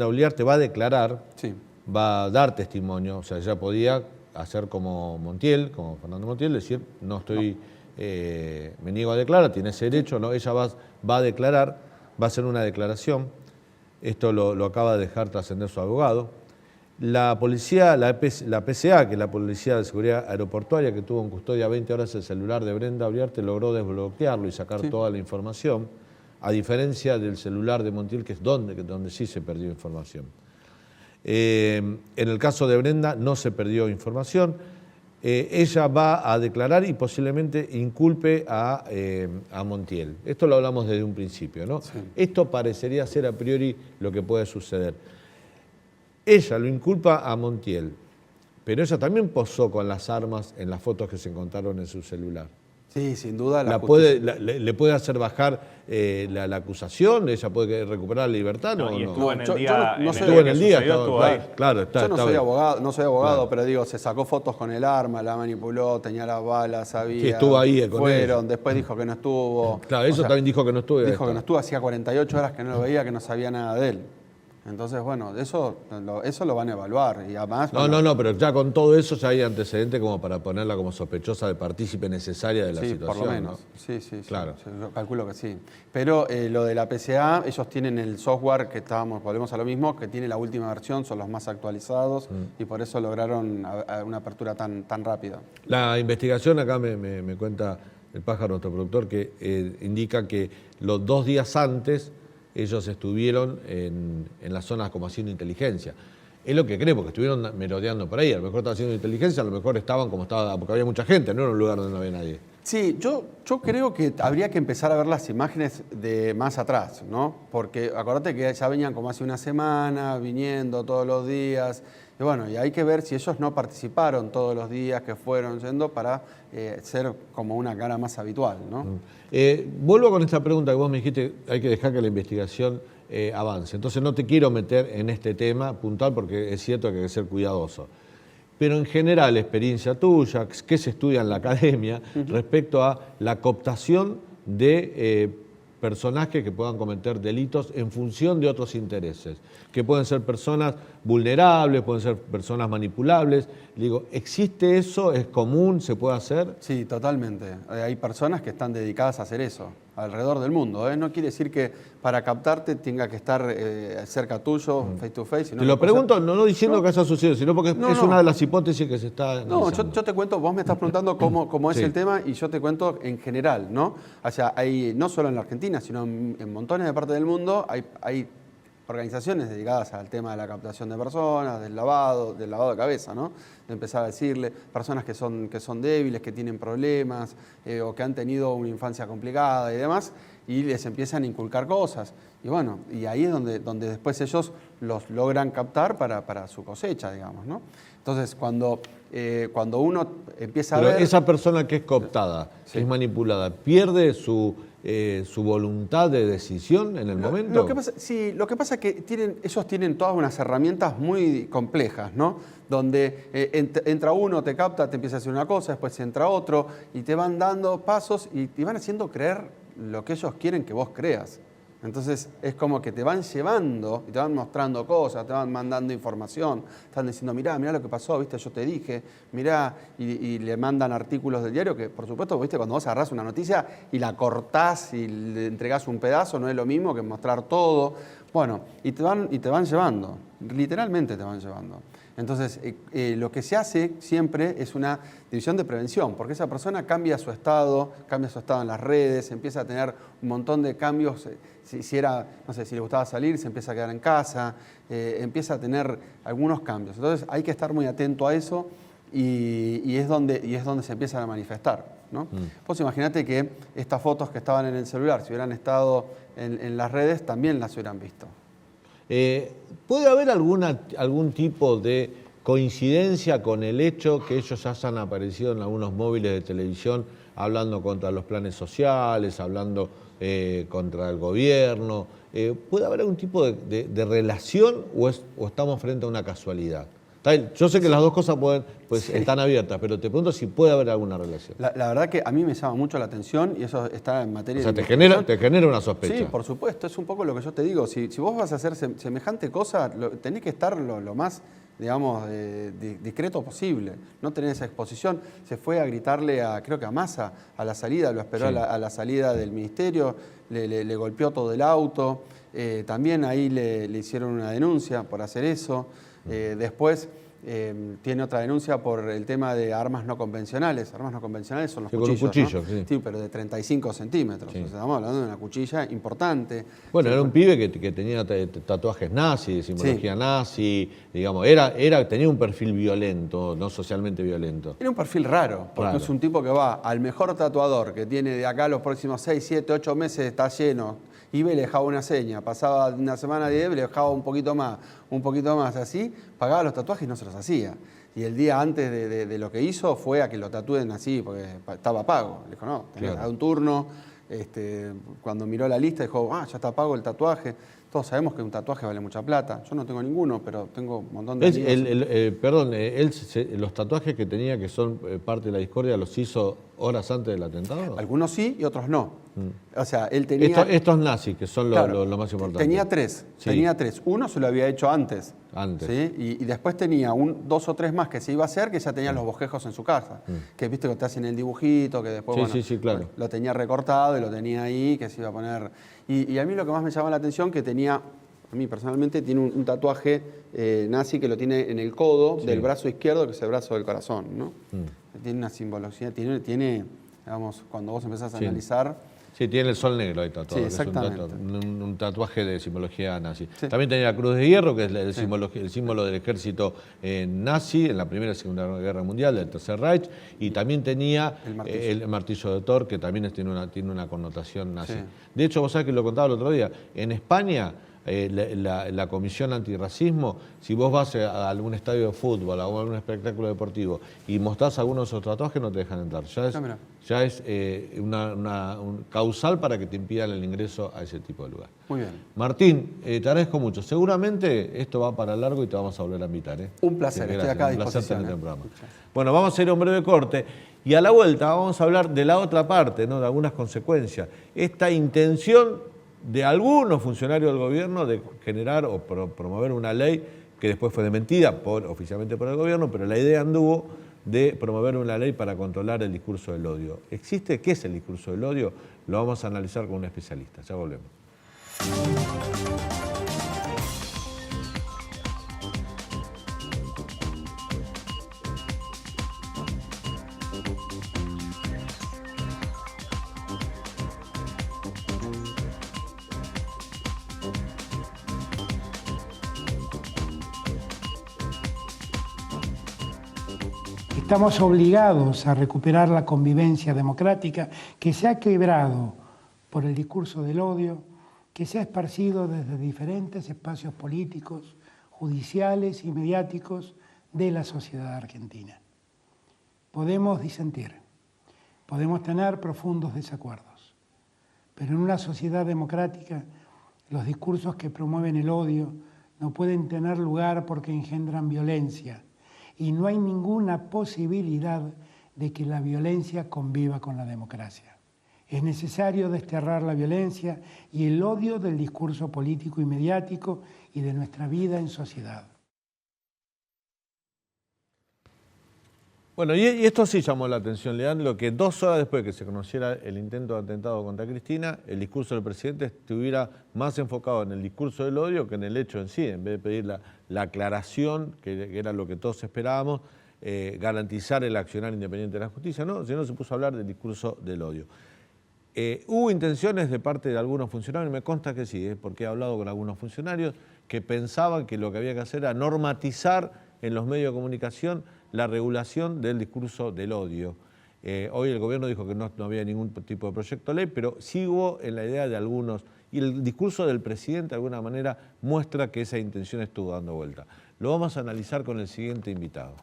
Uliarte va a declarar, sí, va a dar testimonio, o sea, ya podía hacer como Montiel, como Fernando Montiel, decir, no estoy, me niego a declarar, tiene ese derecho, ¿no? Ella va a declarar, va a hacer una declaración. Esto lo acaba de dejar trascender su abogado. La policía, la PCA, que es la Policía de Seguridad Aeroportuaria, que tuvo en custodia 20 horas el celular de Brenda Uliarte, logró desbloquearlo y sacar toda la información, a diferencia del celular de Montiel, que es donde sí se perdió información. En el caso de Brenda no se perdió información. Ella va a declarar y posiblemente inculpe a Montiel. Esto lo hablamos desde un principio, ¿no? Sí. Esto parecería ser a priori lo que puede suceder. Ella lo inculpa a Montiel, pero ella también posó con las armas en las fotos que se encontraron en su celular. Sí, sin duda. Le puede hacer bajar la acusación, ella puede recuperar la libertad. No, y no. estuvo en el Yo día. no sé. Estuvo en el día, Estuvo ahí. claro, Yo no soy abogado, Claro. pero digo, se sacó fotos con el arma, la manipuló, tenía las balas, sabía. Sí, estuvo ahí con fueron, después dijo que no estuvo. Claro, eso también dijo que no estuvo. Dijo que no estuvo, hacía 48 horas que no lo veía, que no sabía nada de él. Entonces, bueno, eso lo van a evaluar. Y además, No, pero ya con todo eso ya hay antecedentes como para ponerla como sospechosa de partícipe necesaria de la sí, situación. por lo menos. ¿no? Sí, Claro. sí, yo calculo que sí. Pero lo de la PCA, ellos tienen el software que volvemos a lo mismo, que tiene la última versión, son los más actualizados y por eso lograron una apertura tan rápida. La investigación, acá me cuenta el Pájaro, nuestro productor, que indica que los 2 días antes ellos estuvieron en las zonas como haciendo inteligencia. Es lo que cree, porque estuvieron merodeando por ahí. A lo mejor estaban haciendo inteligencia, a lo mejor estaban como estaba, porque había mucha gente, no era un lugar donde no había nadie. Sí, yo creo que habría que empezar a ver las imágenes de más atrás, ¿no? Porque acordate que ya venían como hace una semana, viniendo todos los días. Y bueno, y hay que ver si ellos no participaron todos los días que fueron yendo para ser como una cara más habitual, ¿no? Vuelvo con esta pregunta que vos me dijiste, hay que dejar que la investigación avance. Entonces no te quiero meter en este tema puntual porque es cierto que hay que ser cuidadoso. Pero en general, experiencia tuya, ¿qué se estudia en la academia respecto a la cooptación de personajes que puedan cometer delitos en función de otros intereses? Que pueden ser personas vulnerables, pueden ser personas manipulables. Digo, ¿existe eso? ¿Es común? ¿Se puede hacer? Sí, totalmente. Hay personas que están dedicadas a hacer eso, alrededor del mundo. No quiere decir que para captarte tenga que estar cerca tuyo, face to face. Sino Te lo pregunto, no diciendo que haya sucedido, sino porque es una de las hipótesis que se está analizando. Yo te cuento, vos me estás preguntando cómo es Sí. el tema y yo te cuento en general, ¿no? O sea, hay, no solo en la Argentina, sino en montones de partes del mundo, hay organizaciones dedicadas al tema de la captación de personas, del lavado de cabeza, ¿no? De empezar a decirle, personas que son débiles, que tienen problemas o que han tenido una infancia complicada y demás, y les empiezan a inculcar cosas. Y bueno, y ahí es donde después ellos los logran captar para su cosecha, digamos, ¿no? Entonces, cuando uno empieza a ver... Esa persona que es cooptada, que es manipulada, ¿pierde su voluntad de decisión en el momento? Lo que pasa es que ellos tienen todas unas herramientas muy complejas, ¿no? Donde entra uno, te capta, te empieza a hacer una cosa, después entra otro, y te van dando pasos y te van haciendo creer lo que ellos quieren que vos creas. Entonces es como que te van llevando y te van mostrando cosas, te van mandando información, están diciendo, mirá lo que pasó, viste, yo te dije, mirá, y le mandan artículos del diario que, por supuesto, viste, cuando vos agarrás una noticia y la cortás y le entregás un pedazo, no es lo mismo que mostrar todo. Bueno, y te van llevando, literalmente te van llevando. Entonces, lo que se hace siempre es una división de prevención, porque esa persona cambia su estado en las redes, empieza a tener un montón de cambios. Si le gustaba salir, se empieza a quedar en casa, empieza a tener algunos cambios. Entonces, hay que estar muy atento a eso y es donde se empiezan a manifestar, ¿no? Vos imaginate que estas fotos que estaban en el celular, si hubieran estado en las redes, también las hubieran visto. ¿Puede haber algún tipo de coincidencia con el hecho que ellos hayan aparecido en algunos móviles de televisión hablando contra los planes sociales, hablando contra el gobierno? ¿Puede haber algún tipo de relación o estamos frente a una casualidad? Yo sé que las dos cosas están abiertas, pero te pregunto si puede haber alguna relación. La verdad que a mí me llama mucho la atención y eso está en materia de... O sea, te genera una sospecha. Sí, por supuesto, es un poco lo que yo te digo. Si vos vas a hacer semejante cosa, tenés que estar lo más, digamos, discreto posible. No tener esa exposición. Se fue a gritarle creo que a Massa, a la salida, lo esperó Sí. a la salida del ministerio, le golpeó todo el auto. También ahí le hicieron una denuncia por hacer eso. Después tiene otra denuncia por el tema de armas no convencionales. Armas no convencionales son los Sí, cuchillos, con un cuchillo, ¿no? sí. Sí, pero de 35 centímetros. Sí. O sea, estamos hablando de una cuchilla importante. Bueno, Sí, era un pibe que tenía tatuajes nazis, simbología Sí. nazi, digamos, tenía un perfil violento, no socialmente violento. Tiene un perfil raro, porque Raro. es un tipo que va al mejor tatuador, que tiene de acá los próximos 6, 7, 8 meses, está lleno, iba y le dejaba una seña, pasaba una semana 10, le dejaba un poquito más, así, pagaba los tatuajes y no se los hacía. Y el día antes de lo que hizo fue a que lo tatúen así, porque estaba pago. Le dijo, no, tenés que dar un turno. Cuando miró la lista dijo, ya está pago el tatuaje. Todos sabemos que un tatuaje vale mucha plata. Yo no tengo ninguno, pero tengo un montón de amigos. Los tatuajes que tenía, que son parte de la discordia, ¿los hizo horas antes del atentado? Algunos sí y otros no. O sea, él tenía... Estos nazis, que son Claro, lo más importante. Tenía tres. Uno se lo había hecho antes. ¿Sí? Y después tenía 2 o 3 más que se iba a hacer, que ya tenía los bosquejos en su casa. Que viste que te hacen el dibujito, que después claro. lo tenía recortado y lo tenía ahí, que se iba a poner... Y a mí lo que más me llamó la atención, que tenía, a mí personalmente, tiene un tatuaje nazi que lo tiene en el codo del brazo izquierdo, que es el brazo del corazón, ¿no? Tiene una simbología, tiene, digamos, cuando vos empezás a analizar... Sí, tiene el sol negro ahí tatuado. Sí, exactamente. Es un tatuaje de simbología nazi. Sí. También tenía la Cruz de Hierro, que es el símbolo del ejército nazi en la Primera y Segunda Guerra Mundial, del Tercer Reich. Y también tenía el martillo de Thor, que también tiene una connotación nazi. Sí. De hecho, vos sabés que lo contaba el otro día, en España... la Comisión Antirracismo, si vos vas a algún estadio de fútbol o a algún espectáculo deportivo y mostrás algunos de esos tatuajes, no te dejan entrar. Ya es un causal para que te impidan el ingreso a ese tipo de lugar. Muy bien. Martín, te agradezco mucho. Seguramente esto va para largo y te vamos a volver a invitar. Un placer, estoy acá a disposición. Un placer tenerte en el programa. Bueno, vamos a hacer un breve corte y a la vuelta vamos a hablar de la otra parte, ¿no? De algunas consecuencias. Esta intención de algunos funcionarios del gobierno de generar o promover una ley que después fue desmentida oficialmente por el gobierno, pero la idea anduvo de promover una ley para controlar el discurso del odio. ¿Existe? ¿Qué es el discurso del odio? Lo vamos a analizar con un especialista. Ya volvemos. Estamos obligados a recuperar la convivencia democrática que se ha quebrado por el discurso del odio, que se ha esparcido desde diferentes espacios políticos, judiciales y mediáticos de la sociedad argentina. Podemos disentir, podemos tener profundos desacuerdos, pero en una sociedad democrática los discursos que promueven el odio no pueden tener lugar porque engendran violencia, y no hay ninguna posibilidad de que la violencia conviva con la democracia. Es necesario desterrar la violencia y el odio del discurso político y mediático y de nuestra vida en sociedad. Bueno, y esto sí llamó la atención, Leandro, que 2 horas después de que se conociera el intento de atentado contra Cristina, el discurso del presidente estuviera más enfocado en el discurso del odio que en el hecho en sí, en vez de pedir la aclaración, que era lo que todos esperábamos, garantizar el accionar independiente de la justicia, no, sino se puso a hablar del discurso del odio. Hubo intenciones de parte de algunos funcionarios, me consta que sí, porque he hablado con algunos funcionarios que pensaban que lo que había que hacer era normatizar en los medios de comunicación la regulación del discurso del odio. Hoy el gobierno dijo que no había ningún tipo de proyecto de ley, pero sí hubo en la idea de algunos, y el discurso del presidente de alguna manera muestra que esa intención estuvo dando vuelta. Lo vamos a analizar con el siguiente invitado.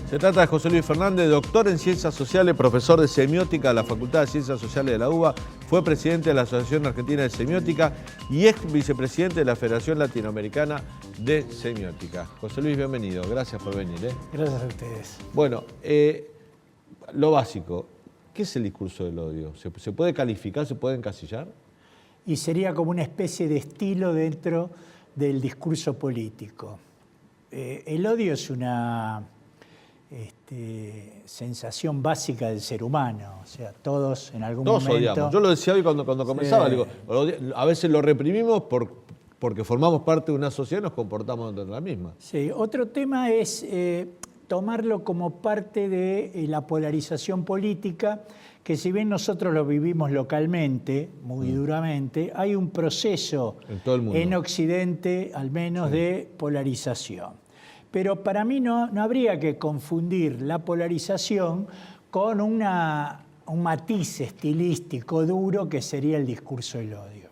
Se trata de José Luis Fernández, doctor en Ciencias Sociales, profesor de Semiótica de la Facultad de Ciencias Sociales de la UBA, fue presidente de la Asociación Argentina de Semiótica y ex vicepresidente de la Federación Latinoamericana de Semiótica. José Luis, bienvenido. Gracias por venir. Gracias a ustedes. Bueno, lo básico, ¿qué es el discurso del odio? ¿Se puede calificar, se puede encasillar? Y sería como una especie de estilo dentro del discurso político. El odio es una sensación básica del ser humano, o sea, todos en algún momento... Odiamos. Yo lo decía hoy cuando comenzaba, digo, a veces lo reprimimos porque formamos parte de una sociedad y nos comportamos dentro de la misma. Sí, otro tema es tomarlo como parte de la polarización política, que si bien nosotros lo vivimos localmente, muy duramente, hay un proceso en todo el mundo, en Occidente al menos, de polarización. Pero para mí no habría que confundir la polarización con un matiz estilístico duro que sería el discurso del odio.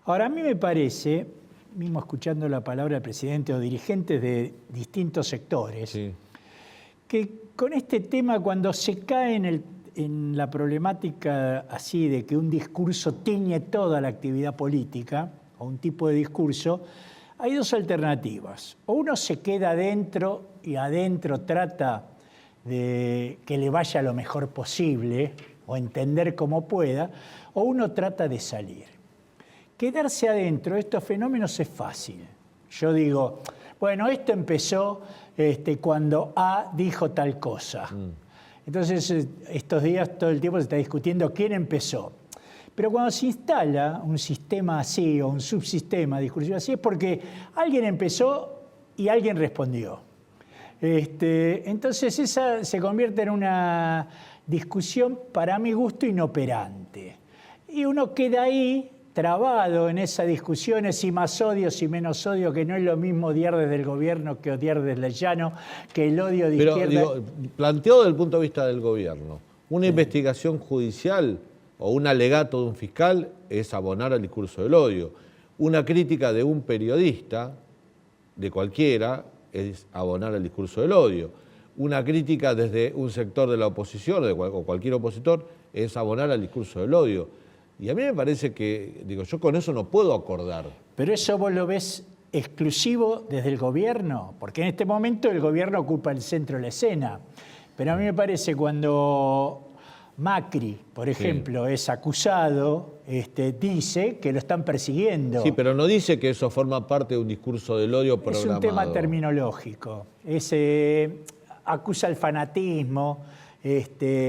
Ahora, a mí me parece, mismo escuchando la palabra del presidente o dirigentes de distintos sectores, sí, que con este tema, cuando se cae en la problemática así de que un discurso tiñe toda la actividad política, o un tipo de discurso, hay dos alternativas. O uno se queda adentro y adentro trata de que le vaya lo mejor posible o entender como pueda, o uno trata de salir. Quedarse adentro de estos fenómenos es fácil. Yo digo, bueno, esto empezó cuando A dijo tal cosa. Entonces, estos días todo el tiempo se está discutiendo quién empezó. Pero cuando se instala un sistema así o un subsistema discursivo así es porque alguien empezó y alguien respondió. Entonces esa se convierte en una discusión para mi gusto inoperante. Y uno queda ahí trabado en esa discusión, si más odio, si menos odio, que no es lo mismo odiar desde el gobierno que odiar desde el llano, que el odio de izquierda. Digo, planteado desde el punto de vista del gobierno, una investigación judicial o un alegato de un fiscal es abonar al discurso del odio. Una crítica de un periodista, de cualquiera, es abonar al discurso del odio. Una crítica desde un sector de la oposición o cualquier opositor es abonar al discurso del odio. Y a mí me parece que, digo, yo con eso no puedo acordar. Pero eso vos lo ves exclusivo desde el gobierno, porque en este momento el gobierno ocupa el centro de la escena. Pero a mí me parece cuando Macri, por ejemplo, es acusado, dice que lo están persiguiendo. Sí, pero no dice que eso forma parte de un discurso del odio programado. Es un tema terminológico. Acusa el fanatismo.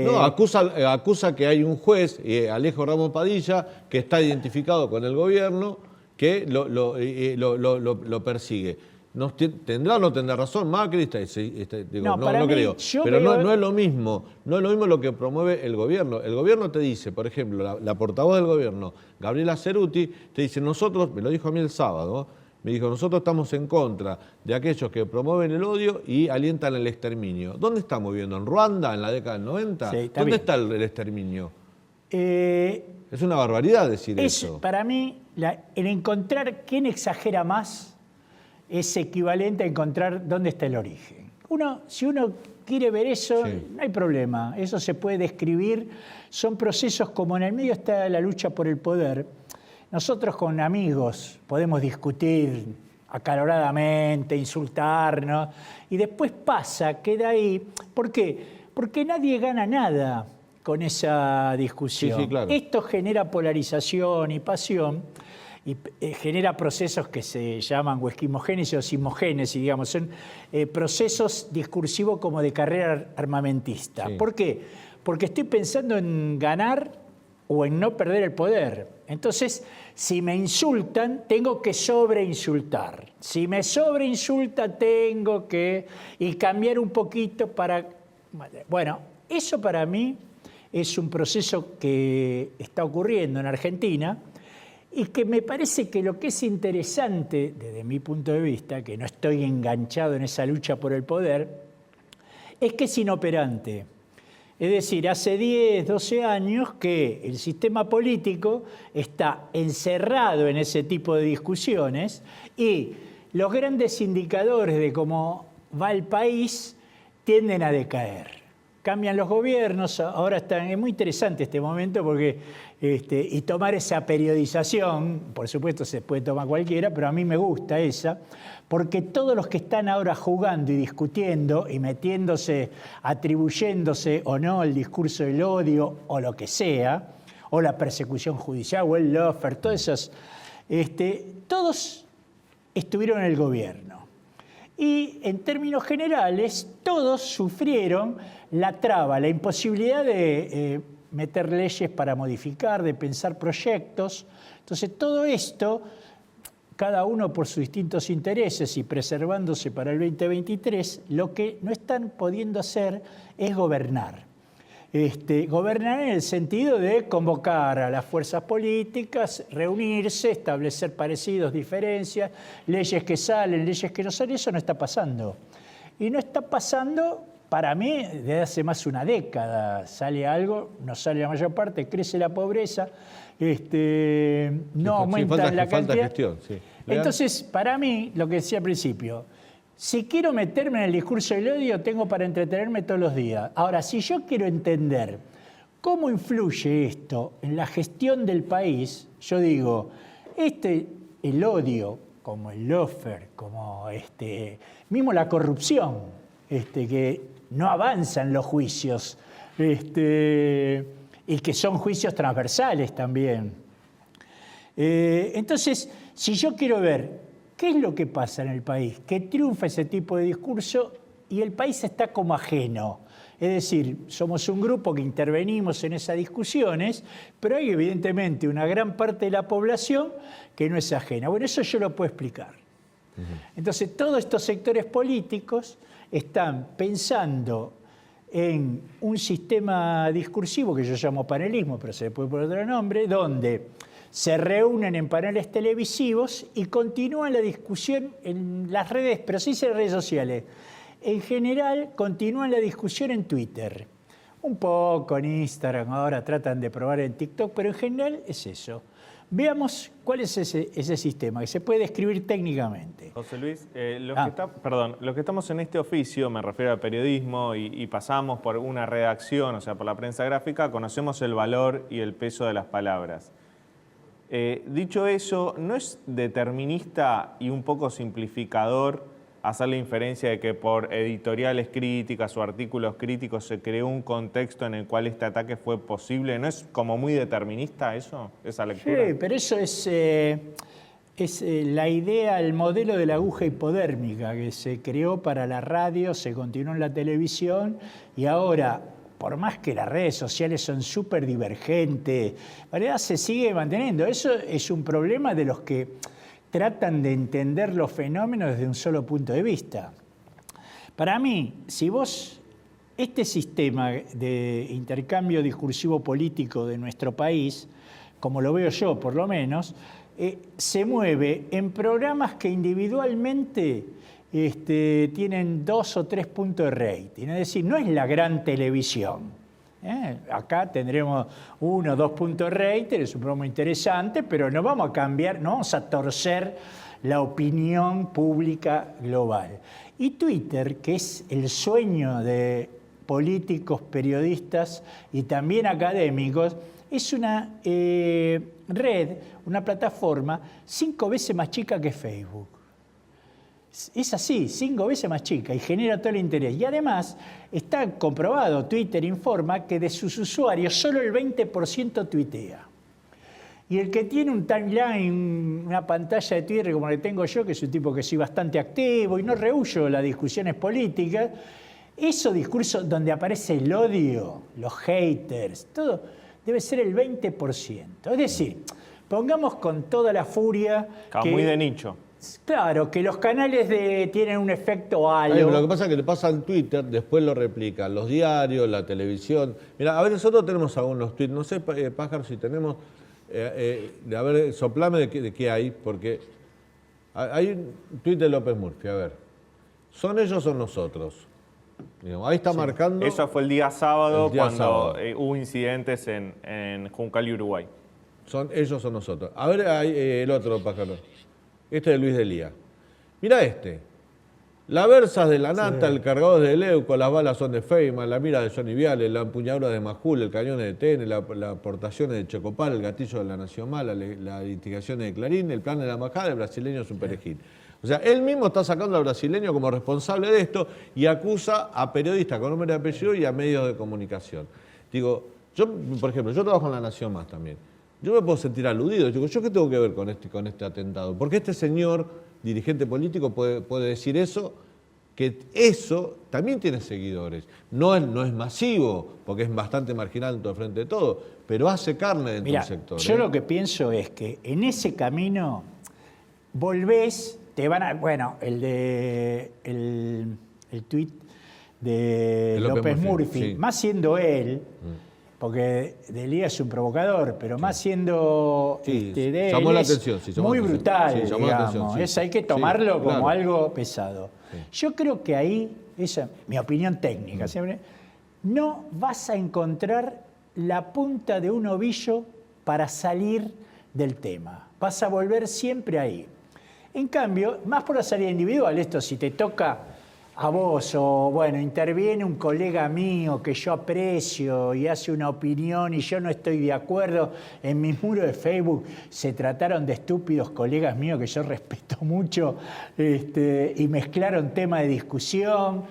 No, acusa que hay un juez, Alejo Ramos Padilla, que está identificado con el gobierno, que lo persigue. ¿Tendrá o no tendrá razón Macri? No creo. Pero no es lo mismo. No es lo mismo lo que promueve el gobierno. El gobierno te dice, por ejemplo, la portavoz del gobierno, Gabriela Cerruti, te dice, nosotros, me lo dijo a mí el sábado, me dijo, nosotros estamos en contra de aquellos que promueven el odio y alientan el exterminio. ¿Dónde estamos viviendo? ¿En Ruanda, en la década del 90? Sí, ¿dónde está el exterminio? Es una barbaridad decir eso. Para mí, el encontrar quién exagera más es equivalente a encontrar dónde está el origen. Si uno quiere ver eso, no hay problema. Eso se puede describir. Son procesos como en el medio está la lucha por el poder. Nosotros con amigos podemos discutir acaloradamente, insultarnos, y después queda ahí. ¿Por qué? Porque nadie gana nada con esa discusión. Sí, claro. Esto genera polarización y pasión, y genera procesos que se llaman esquimogénesis o simogénesis, digamos, son procesos discursivos como de carrera armamentista. Sí. ¿Por qué? Porque estoy pensando en ganar o en no perder el poder. Entonces, si me insultan, tengo que sobreinsultar. Si me sobreinsulta, tengo que cambiar un poquito para... Bueno, eso para mí es un proceso que está ocurriendo en Argentina y que me parece que lo que es interesante, desde mi punto de vista, que no estoy enganchado en esa lucha por el poder, es que es inoperante. Es decir, hace 10, 12 años que el sistema político está encerrado en ese tipo de discusiones y los grandes indicadores de cómo va el país tienden a decaer. Cambian los gobiernos, ahora es muy interesante este momento porque y tomar esa periodización, por supuesto se puede tomar cualquiera, pero a mí me gusta esa, porque todos los que están ahora jugando y discutiendo y metiéndose, atribuyéndose o no el discurso del odio o lo que sea, o la persecución judicial o el lawfare, todas esas, todos estuvieron en el gobierno. Y en términos generales, todos sufrieron la traba, la imposibilidad de meter leyes para modificar, de pensar proyectos. Entonces, todo esto cada uno por sus distintos intereses y preservándose para el 2023, lo que no están pudiendo hacer es gobernar. Gobernar en el sentido de convocar a las fuerzas políticas, reunirse, establecer parecidos, diferencias, leyes que salen, leyes que no salen, eso no está pasando. Y no está pasando, para mí, desde hace más de una década. Sale algo, no sale la mayor parte, crece la pobreza, no aumenta la cantidad. Falta gestión, sí. Entonces, para mí, lo que decía al principio, si quiero meterme en el discurso del odio, tengo para entretenerme todos los días. Ahora, si yo quiero entender cómo influye esto en la gestión del país, yo digo, el odio, como el lawfare, como mismo la corrupción, que no avanzan los juicios, y que son juicios transversales también. Entonces, si yo quiero ver qué es lo que pasa en el país, que triunfa ese tipo de discurso y el país está como ajeno. Es decir, somos un grupo que intervenimos en esas discusiones, pero hay evidentemente una gran parte de la población que no es ajena. Bueno, eso yo lo puedo explicar. Entonces, todos estos sectores políticos están pensando en un sistema discursivo que yo llamo panelismo, pero se le puede poner otro nombre, donde se reúnen en paneles televisivos y continúan la discusión en las redes, pero sí en redes sociales. En general, continúan la discusión en Twitter. Un poco en Instagram, ahora tratan de probar en TikTok, pero en general es eso. Veamos cuál es ese sistema, que se puede describir técnicamente. José Luis, los que estamos en este oficio, me refiero al periodismo, y pasamos por una redacción, o sea, por la prensa gráfica, conocemos el valor y el peso de las palabras. Dicho eso, ¿no es determinista y un poco simplificador hacer la inferencia de que por editoriales críticas o artículos críticos se creó un contexto en el cual este ataque fue posible? ¿No es como muy determinista eso, esa lectura? Sí, pero eso es la idea, el modelo de la aguja hipodérmica que se creó para la radio, se continuó en la televisión y ahora, por más que las redes sociales son súper divergentes, en realidad se sigue manteniendo. Eso es un problema de los que tratan de entender los fenómenos desde un solo punto de vista. Para mí, si vos, este sistema de intercambio discursivo político de nuestro país, como lo veo yo por lo menos, se mueve en programas que individualmente tienen 2 o 3 puntos de rating. Es decir, no es la gran televisión. Acá tendremos 1 o 2 puntos de rating, es un programa interesante, pero no vamos a cambiar, no vamos a torcer la opinión pública global. Y Twitter, que es el sueño de políticos, periodistas y también académicos, es una red, una plataforma 5 veces más chica que Facebook. Es así, 5 veces más chica y genera todo el interés. Y además está comprobado, Twitter informa que de sus usuarios solo el 20% tuitea. Y el que tiene un timeline, una pantalla de Twitter como la que tengo yo, que es un tipo que soy bastante activo y no rehuyo las discusiones políticas, esos discursos donde aparece el odio, los haters, todo debe ser el 20%. Es decir, pongamos con toda la furia que, muy de nicho. Claro, que los canales tienen un efecto halo. Lo que pasa es que le pasa en Twitter, después lo replican los diarios, la televisión. Mira, a ver, nosotros tenemos algunos tweets, no sé, Pájaro, si tenemos, a ver, soplame de qué hay, porque hay un tweet de López Murphy, a ver, ¿son ellos o nosotros? Digamos, ahí está marcando... Eso fue el día sábado, cuando hubo incidentes en Juncal y Uruguay. ¿Son ellos o nosotros? A ver, hay, el otro, Pájaro. Este es de Luis Delía. Mirá este. La Versas de la Nata, el cargador de Leuco, las balas son de Feynman, la mira de Johnny Viale, la empuñadura de Majul, el cañón de TN, la aportación de Chocopal, el gatillo de la Nación Mala, la litigación de Clarín, el plan de la embajada, el brasileño Superegil. O sea, él mismo está sacando al brasileño como responsable de esto y acusa a periodistas con nombre y apellido y a medios de comunicación. Digo, yo, por ejemplo, yo trabajo en La Nación Más también. Yo me puedo sentir aludido. Digo, ¿yo qué tengo que ver con este atentado? Porque este señor, dirigente político, puede decir eso, que eso también tiene seguidores. No es masivo, porque es bastante marginal dentro del frente de todo, pero hace carne dentro del sector. Yo lo que pienso es que en ese camino volvés, te van a... Bueno, el tuit de López Murphy, más siendo él, porque Delía es un provocador, pero más siendo de él, llamó la atención, muy brutal, llamó la atención, hay que tomarlo como claro. algo pesado. Yo creo que ahí, esa es mi opinión técnica, siempre, no vas a encontrar la punta de un ovillo para salir del tema. Vas a volver siempre ahí. En cambio, más por la salida individual, esto si te toca a vos o, bueno, interviene un colega mío que yo aprecio y hace una opinión y yo no estoy de acuerdo, en mis muros de Facebook se trataron de estúpidos colegas míos que yo respeto mucho y mezclaron tema de discusión.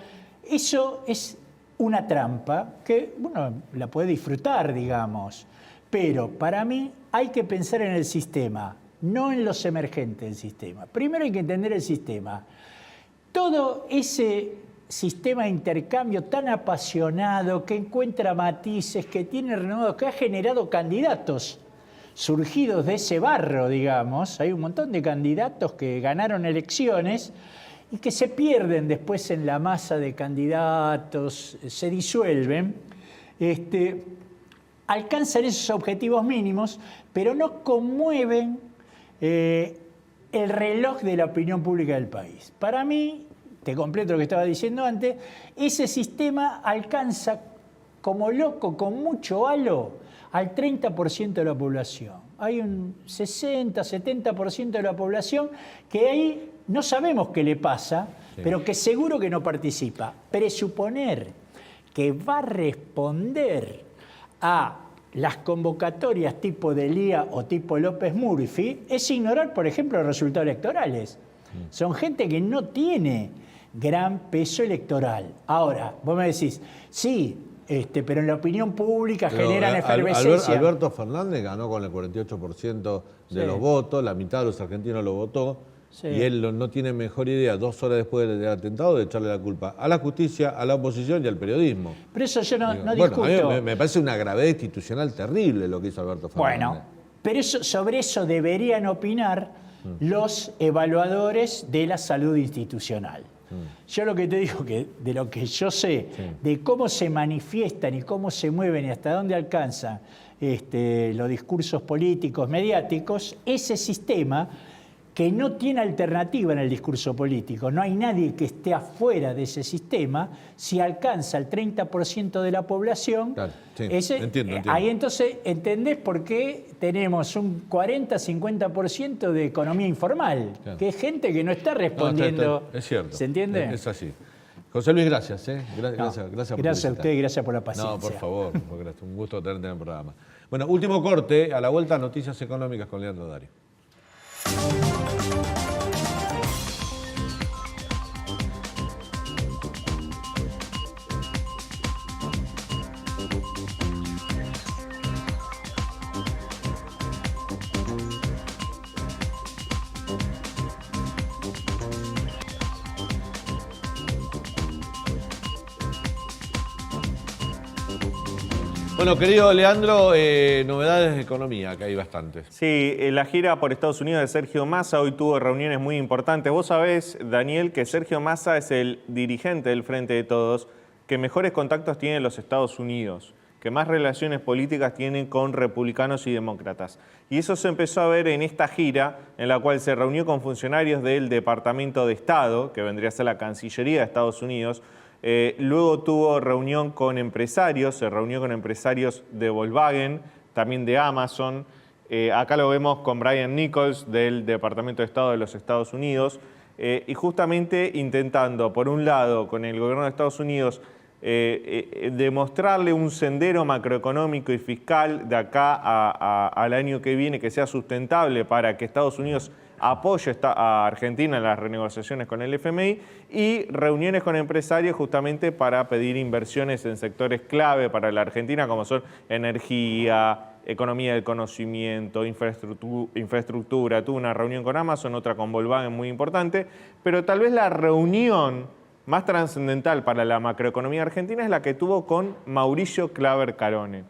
Eso es una trampa que uno la puede disfrutar, digamos, pero para mí hay que pensar en el sistema, no en los emergentes del sistema. Primero hay que entender el sistema. Todo ese sistema de intercambio tan apasionado, que encuentra matices, que tiene renovado, que ha generado candidatos surgidos de ese barro, digamos. Hay un montón de candidatos que ganaron elecciones y que se pierden después en la masa de candidatos, se disuelven, alcanzan esos objetivos mínimos, pero no conmueven el reloj de la opinión pública del país. Para mí, te completo lo que estaba diciendo antes, ese sistema alcanza como loco, con mucho halo, al 30% de la población. Hay un 60, 70% de la población que ahí no sabemos qué le pasa, pero que seguro que no participa. Presuponer que va a responder a las convocatorias tipo Delía o tipo López Murphy es ignorar, por ejemplo, los resultados electorales. Son gente que no tiene gran peso electoral. Ahora, vos me decís, sí, pero en la opinión pública generan efervescencia. Alberto Fernández ganó con el 48% de los votos, la mitad de los argentinos lo votó, y él no tiene mejor idea, 2 horas después del atentado, de echarle la culpa a la justicia, a la oposición y al periodismo. Pero eso yo no discuto. Bueno, a mí me parece una gravedad institucional terrible lo que hizo Alberto Fernández. Bueno, pero sobre eso deberían opinar los evaluadores de la salud institucional. Yo lo que te digo, que de lo que yo sé, de cómo se manifiestan y cómo se mueven y hasta dónde alcanzan los discursos políticos, mediáticos, ese sistema que no tiene alternativa en el discurso político, no hay nadie que esté afuera de ese sistema, si alcanza el 30% de la población, claro, entiendo. Ahí entonces entendés por qué tenemos un 40-50% de economía informal, claro, que es gente que no está respondiendo. Es cierto. ¿Se entiende? Es así. José Luis, gracias. Gracias a usted y gracias por la paciencia. No, por favor, un gusto tenerte en el programa. Bueno, último corte, a la vuelta noticias económicas con Leandro Dario. Bueno, querido Leandro, novedades de economía, que hay bastantes. Sí, la gira por Estados Unidos de Sergio Massa hoy tuvo reuniones muy importantes. Vos sabés, Daniel, que Sergio Massa es el dirigente del Frente de Todos que mejores contactos tiene en los Estados Unidos, que más relaciones políticas tienen con republicanos y demócratas. Y eso se empezó a ver en esta gira, en la cual se reunió con funcionarios del Departamento de Estado, que vendría a ser la Cancillería de Estados Unidos. Luego tuvo reunión con empresarios, se reunió con empresarios de Volkswagen, también de Amazon. Acá lo vemos con Brian Nichols del Departamento de Estado de los Estados Unidos. Y justamente intentando, por un lado, con el gobierno de Estados Unidos, demostrarle un sendero macroeconómico y fiscal de acá al año que viene que sea sustentable para que Estados Unidos apoye a Argentina en las renegociaciones con el FMI, y reuniones con empresarios justamente para pedir inversiones en sectores clave para la Argentina, como son energía, economía del conocimiento, infraestructura. Tuvo una reunión con Amazon, otra con Volkswagen muy importante, pero tal vez la reunión más trascendental para la macroeconomía argentina es la que tuvo con Mauricio Claver Carone.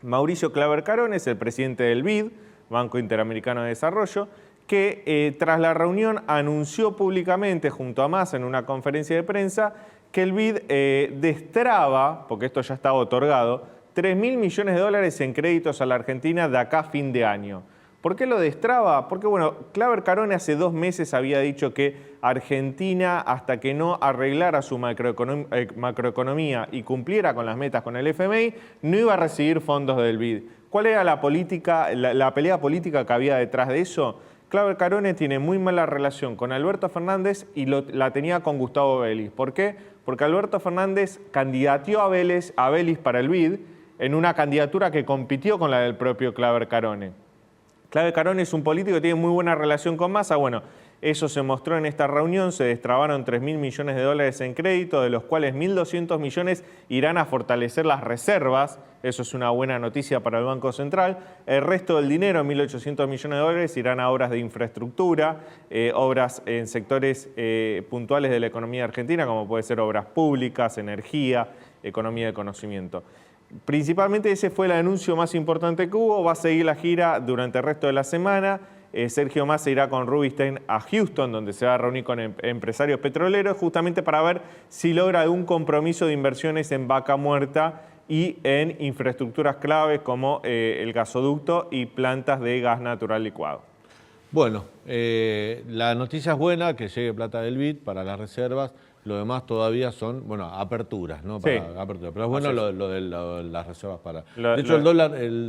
Mauricio Claver Carone es el presidente del BID, Banco Interamericano de Desarrollo, que tras la reunión anunció públicamente junto a Massa en una conferencia de prensa que el BID destraba, porque esto ya estaba otorgado, 3.000 millones de dólares en créditos a la Argentina de acá a fin de año. ¿Por qué lo destraba? Porque, bueno, Claver Carone hace 2 meses había dicho que Argentina, hasta que no arreglara su macroeconomía y cumpliera con las metas con el FMI, no iba a recibir fondos del BID. ¿Cuál era la pelea política que había detrás de eso? Claver Carone tiene muy mala relación con Alberto Fernández y la tenía con Gustavo Vélez. ¿Por qué? Porque Alberto Fernández candidateó a Vélez para el BID en una candidatura que compitió con la del propio Claver Carone. Claver Carone es un político que tiene muy buena relación con Massa. Bueno, eso se mostró en esta reunión, se destrabaron 3.000 millones de dólares en crédito, de los cuales 1.200 millones irán a fortalecer las reservas. Eso es una buena noticia para el Banco Central. El resto del dinero, 1.800 millones de dólares, irán a obras de infraestructura, obras en sectores puntuales de la economía argentina, como puede ser obras públicas, energía, economía de conocimiento. Principalmente ese fue el anuncio más importante que hubo. Va a seguir la gira durante el resto de la semana. Sergio Massa irá con Rubinstein a Houston, donde se va a reunir con empresarios petroleros, justamente para ver si logra algún compromiso de inversiones en Vaca Muerta y en infraestructuras claves como el gasoducto y plantas de gas natural licuado. Bueno, la noticia es buena, que llegue plata del BID para las reservas. Lo demás todavía son, bueno, aperturas, ¿no? Para, sí. Apertura. Pero es bueno lo de las reservas para... De hecho, el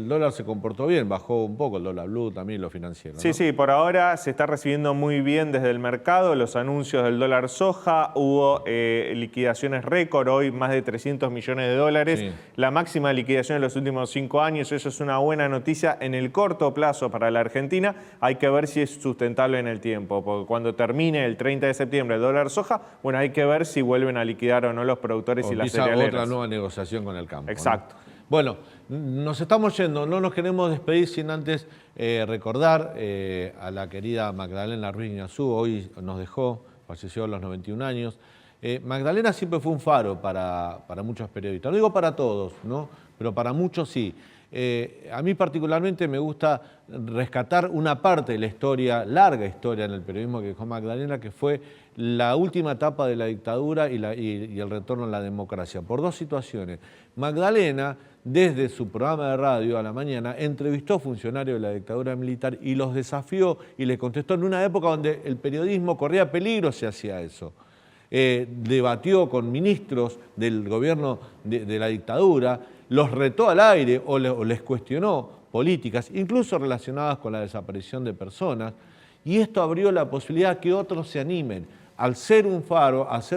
dólar se comportó bien, bajó un poco el dólar blue, también lo financiero, ¿no? Sí, sí, por ahora se está recibiendo muy bien desde el mercado los anuncios del dólar soja. Hubo liquidaciones récord, hoy más de 300 millones de dólares. Sí. La máxima liquidación en los últimos 5 años. Eso es una buena noticia en el corto plazo para la Argentina. Hay que ver si es sustentable en el tiempo, porque cuando termine el 30 de septiembre el dólar soja, bueno, hay que ver si vuelven a liquidar o no los productores y las cerealeras. Otra nueva negociación con el campo. Exacto. ¿No? Bueno, nos estamos yendo, no nos queremos despedir sin antes recordar a la querida Magdalena Ruiz Guiñazú. Hoy nos dejó, falleció a los 91 años. Magdalena siempre fue un faro para muchos periodistas. No digo para todos, ¿no? Pero para muchos sí. A mí particularmente me gusta rescatar una parte de la historia, larga historia en el periodismo que dejó Magdalena, que fue la última etapa de la dictadura y el retorno a la democracia, por 2 situaciones. Magdalena, desde su programa de radio a la mañana, entrevistó funcionarios de la dictadura militar y los desafió y les contestó en una época donde el periodismo corría peligro si hacía eso. Debatió con ministros del gobierno de la dictadura, los retó al aire o les cuestionó políticas, incluso relacionadas con la desaparición de personas, y esto abrió la posibilidad que otros se animen, al ser un faro, a ser